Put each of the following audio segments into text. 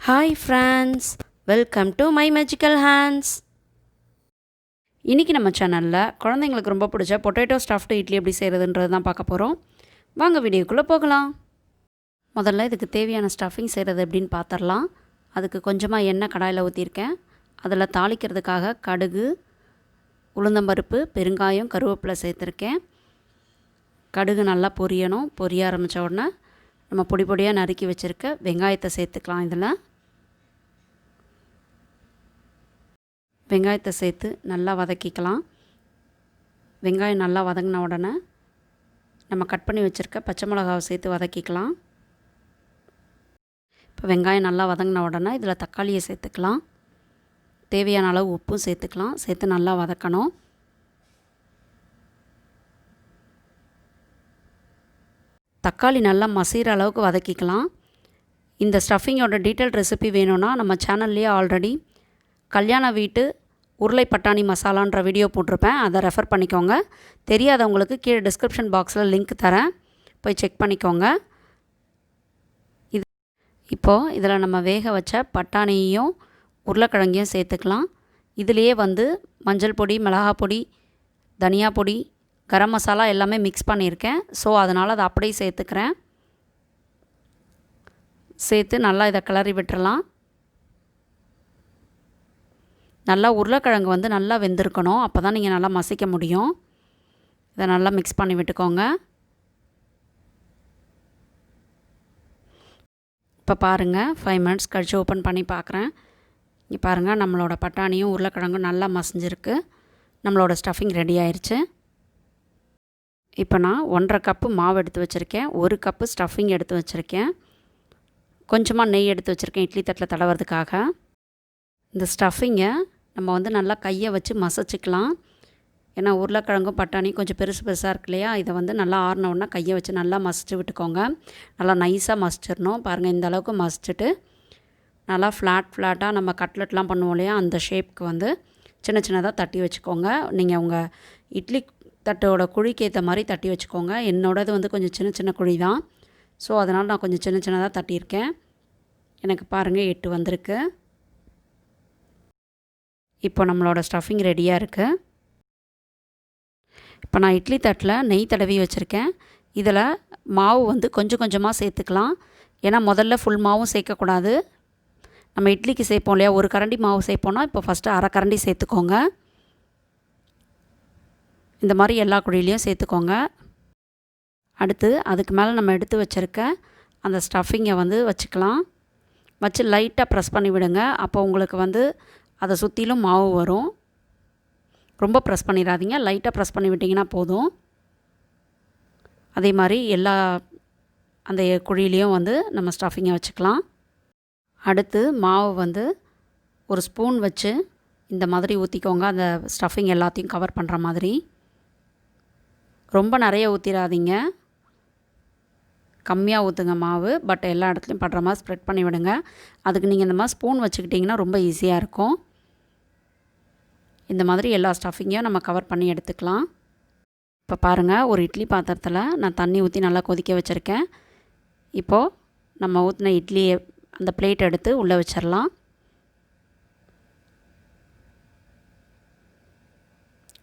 Hi friends, welcome to my magical hands. இன்னைக்கு நம்ம சேனல்ல குழந்தைங்களுக்கு ரொம்ப பிடிச்ச பொட்டேட்டோ ஸ்டஃப்டு இட்லி எப்படி செய்யறதுன்றது தான் பார்க்க போறோம். வாங்க வீடியோக்குள்ள போகலாம். முதல்ல இதுக்கு தேவையான ஸ்டஃபிங் செய்யறது எப்படின்னு பார்த்தறலாம். அதுக்கு கொஞ்சமா எண்ணெய் கடாயில ஊத்திருக்கேன். அதில் தாளிக்கிறதுக்காக கடுகு, உளுந்தம்பருப்பு, பெருங்காயம், கருவேப்பிலை சேர்த்துருக்கேன். கடுகு நல்லா பொரியணும். பொரிய ஆரம்பித்த உடனே நம்ம பொடி பொடியாக நறுக்கி வச்சுருக்க வெங்காயத்தை சேர்த்துக்கலாம். இதில் வெங்காயத்தை சேர்த்து நல்லா வதக்கிக்கலாம். வெங்காயம் நல்லா வதங்கின உடனே நம்ம கட் பண்ணி வச்சுருக்க பச்சை மிளகாவை சேர்த்து வதக்கிக்கலாம். இப்போ வெங்காயம் நல்லா வதங்கின உடனே இதில் தக்காளியை சேர்த்துக்கலாம். தேவையான அளவு உப்பும் சேர்த்துக்கலாம். சேர்த்து நல்லா வதக்கணும். தக்காளி நல்லா மசிகிற அளவுக்கு வதக்கிக்கலாம். இந்த ஸ்டஃபிங்கோட டீட்டெயில் ரெசிபி வேணும்னா நம்ம சேனல்லையே ஆல்ரெடி கல்யாண வீட்டு உருளை பட்டாணி மசாலான்ற வீடியோ போட்டிருப்பேன். அதை ரெஃபர் பண்ணிக்கோங்க. தெரியாதவங்களுக்கு கீழே டிஸ்கிரிப்ஷன் பாக்ஸில் லிங்க் தரேன், போய் செக் பண்ணிக்கோங்க. இப்போது இதில் நம்ம வேக வச்ச பட்டாணியையும் உருளைக்கிழங்கையும் சேர்த்துக்கலாம். இதிலையே மஞ்சள் பொடி, மிளகாய் பொடி, தனியா பொடி, கரம் மசாலா எல்லாமே மிக்ஸ் பண்ணியிருக்கேன். ஸோ அதனால் அதை அப்படியே சேர்த்துக்கிறேன். சேர்த்து நல்லா இதை கிளறி விட்டுறலாம். நல்லா உருளைக்கிழங்கு நல்லா வெந்திருக்கணும். அப்போ தான் நீங்கள் நல்லா மசிக்க முடியும். இதை நல்லா மிக்ஸ் பண்ணி விட்டுக்கோங்க. இப்போ பாருங்கள், 5 மினிட்ஸ் கழித்து ஓப்பன் பண்ணி பார்க்குறேன். இங்கே பாருங்கள், நம்மளோட பட்டாணியும் உருளைக்கிழங்கும் நல்லா மசிஞ்சிருக்கு. நம்மளோட ஸ்டஃபிங் ரெடி ஆயிடுச்சு. இப்போ நான் 1.5 கப்பு மாவு எடுத்து வச்சுருக்கேன். 1 கப்பு ஸ்டஃபிங் எடுத்து வச்சுருக்கேன். கொஞ்சமாக நெய் எடுத்து வச்சுருக்கேன் இட்லி தட்டில் தடவுறதுக்காக. இந்த ஸ்டஃபிங்கை நம்ம நல்லா கையை வச்சு மசிச்சுக்கலாம். ஏன்னா உருளைக்கிழங்கும் பட்டாணியும் கொஞ்சம் பெருசு பெருசாக இருக்கு இல்லையா, இதை நல்லா ஆறின உடனே கையை வச்சு நல்லா மசிச்சு விட்டுக்கோங்க. நல்லா நைஸாக மசிச்சிடணும். பாருங்கள், இந்த அளவுக்கு மசிச்சுட்டு நல்லா ஃப்ளாட்டாக நம்ம கட்லெட்லாம் பண்ணுவோம் இல்லையா, அந்த ஷேப்புக்கு சின்ன சின்னதாக தட்டி வச்சுக்கோங்க. நீங்கள் உங்கள் இட்லி தட்டோட குழிக்கு ஏற்ற மாதிரி தட்டி வச்சுக்கோங்க. என்னோடது கொஞ்சம் சின்ன சின்ன குழி தான். ஸோ அதனால் நான் கொஞ்சம் சின்ன சின்னதாக தட்டியிருக்கேன். எனக்கு பாருங்கள் 8 வந்திருக்கு. இப்போ நம்மளோட ஸ்டஃபிங் ரெடியாக இருக்குது. இப்போ நான் இட்லி தட்டில் நெய் தடவி வச்சுருக்கேன். இதில் மாவு கொஞ்சம் கொஞ்சமாக சேர்த்துக்கலாம். ஏன்னா முதல்ல ஃபுல் மாவும் சேர்க்கக்கூடாது. நம்ம இட்லிக்கு சேர்ப்போம் இல்லையா, 1 கரண்டி மாவு சேர்ப்போன்னா இப்போ ஃபஸ்ட்டு 1/2 கரண்டி சேர்த்துக்கோங்க. இந்த மாதிரி எல்லா குழியிலையும் சேர்த்துக்கோங்க. அடுத்து அதுக்கு மேலே நம்ம எடுத்து வச்சுருக்க அந்த ஸ்டஃபிங்கை வச்சுக்கலாம். வச்சு லைட்டாக ப்ரெஸ் பண்ணி விடுங்க. அப்போ உங்களுக்கு அதை சுற்றிலும் மாவு வரும். ரொம்ப ப்ரெஸ் பண்ணிடாதீங்க, லைட்டாக ப்ரெஸ் பண்ணி விட்டிங்கன்னா போதும். அதே மாதிரி எல்லா அந்த குழியிலையும் நம்ம ஸ்டஃபிங்கை வச்சுக்கலாம். அடுத்து மாவு ஒரு ஸ்பூன் வச்சு இந்த மாதிரி ஊற்றிக்கோங்க. அந்த ஸ்டஃபிங் எல்லாத்தையும் கவர் பண்ணுற மாதிரி. ரொம்ப நிறைய ஊற்றிடாதீங்க, கம்மியாக ஊற்றுங்க மாவு. பட் எல்லா இடத்துலையும் படுற மாதிரி ஸ்ப்ரெட் பண்ணி விடுங்க. அதுக்கு நீங்கள் இந்த மாதிரி ஸ்பூன் வச்சுக்கிட்டிங்கன்னா ரொம்ப ஈஸியாக இருக்கும். இந்த மாதிரி எல்லா ஸ்டஃபிங்கையும் நம்ம கவர் பண்ணி எடுத்துக்கலாம். இப்போ பாருங்கள், ஒரு இட்லி பாத்திரத்தில் நான் தண்ணி ஊற்றி நல்லா கொதிக்க வச்சுருக்கேன். இப்போது நம்ம ஊற்றின இட்லியை அந்த பிளேட் எடுத்து உள்ளே வச்சிடலாம்.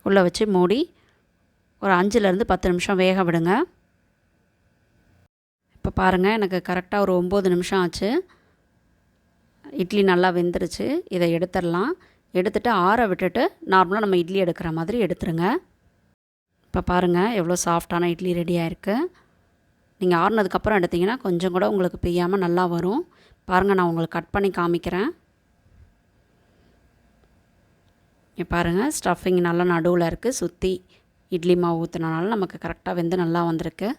உள்ளே வச்சு மூடி ஒரு 5லேருந்து 10 நிமிஷம் வேக விடுங்க. இப்போ பாருங்கள், எனக்கு கரெக்டாக ஒரு 9 நிமிஷம் ஆச்சு. இட்லி நல்லா வெந்துருச்சு. இதை எடுத்துடலாம். எடுத்துகிட்டு ஆற விட்டுட்டு நார்மலாக நம்ம இட்லி எடுக்கிற மாதிரி எடுத்துருங்க. இப்போ பாருங்கள், எவ்வளோ சாஃப்டான இட்லி ரெடியாக இருக்குது. நீங்கள் ஆறுனதுக்கப்புறம் எடுத்திங்கன்னா கொஞ்சம் கூட உங்களுக்கு பிய்யாமல் நல்லா வரும். பாருங்கள், நான் உங்களுக்கு கட் பண்ணி காமிக்கிறேன். இங்கே பாருங்கள், ஸ்டஃபிங் நல்லா நடுவில் இருக்குது. சுற்றி இட்லி மாவு ஊற்றினால நமக்கு கரெக்டாக வெந்து நல்லா வந்திருக்கு.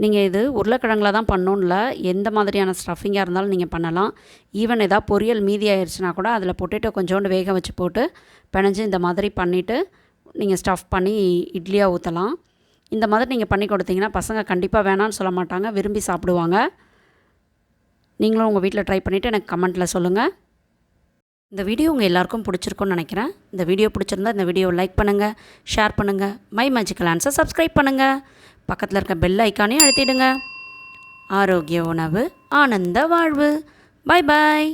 நீங்கள் இது உருளைக்கிழங்கில் தான் பண்ணணும்ல, எந்த மாதிரியான ஸ்டஃபிங்காக இருந்தாலும் நீங்கள் பண்ணலாம். ஈவன் ஏதாவது பொரியல் மீதி ஆயிடுச்சுன்னா கூட அதில் பொட்டேட்டோ கொஞ்சோண்டு வேக வச்சு போட்டு பிணைஞ்சு இந்த மாதிரி பண்ணிவிட்டு நீங்கள் ஸ்டஃப் பண்ணி இட்லியாக ஊற்றலாம். இந்த மாதிரி நீங்கள் பண்ணி கொடுத்தீங்கன்னா பசங்க கண்டிப்பாக வேணான்னு சொல்ல மாட்டாங்க, விரும்பி சாப்பிடுவாங்க. நீங்களும் உங்கள் வீட்டில் ட்ரை பண்ணிவிட்டு எனக்கு கமெண்ட்டில் சொல்லுங்கள். இந்த வீடியோ உங்கள் எல்லாருக்கும் பிடிச்சிருக்குன்னு நினைக்கிறேன். இந்த வீடியோ பிடிச்சிருந்தா இந்த வீடியோவை லைக் பண்ணுங்கள், ஷேர் பண்ணுங்கள், மை மேஜிக்கல் ஹேண்ட்ஸை சப்ஸ்கிரைப் பண்ணுங்கள், பக்கத்தில் இருக்க பெல் ஐக்கானையும் அழுத்திடுங்க. ஆரோக்கிய உணவு, ஆனந்த வாழ்வு. பாய் பாய்.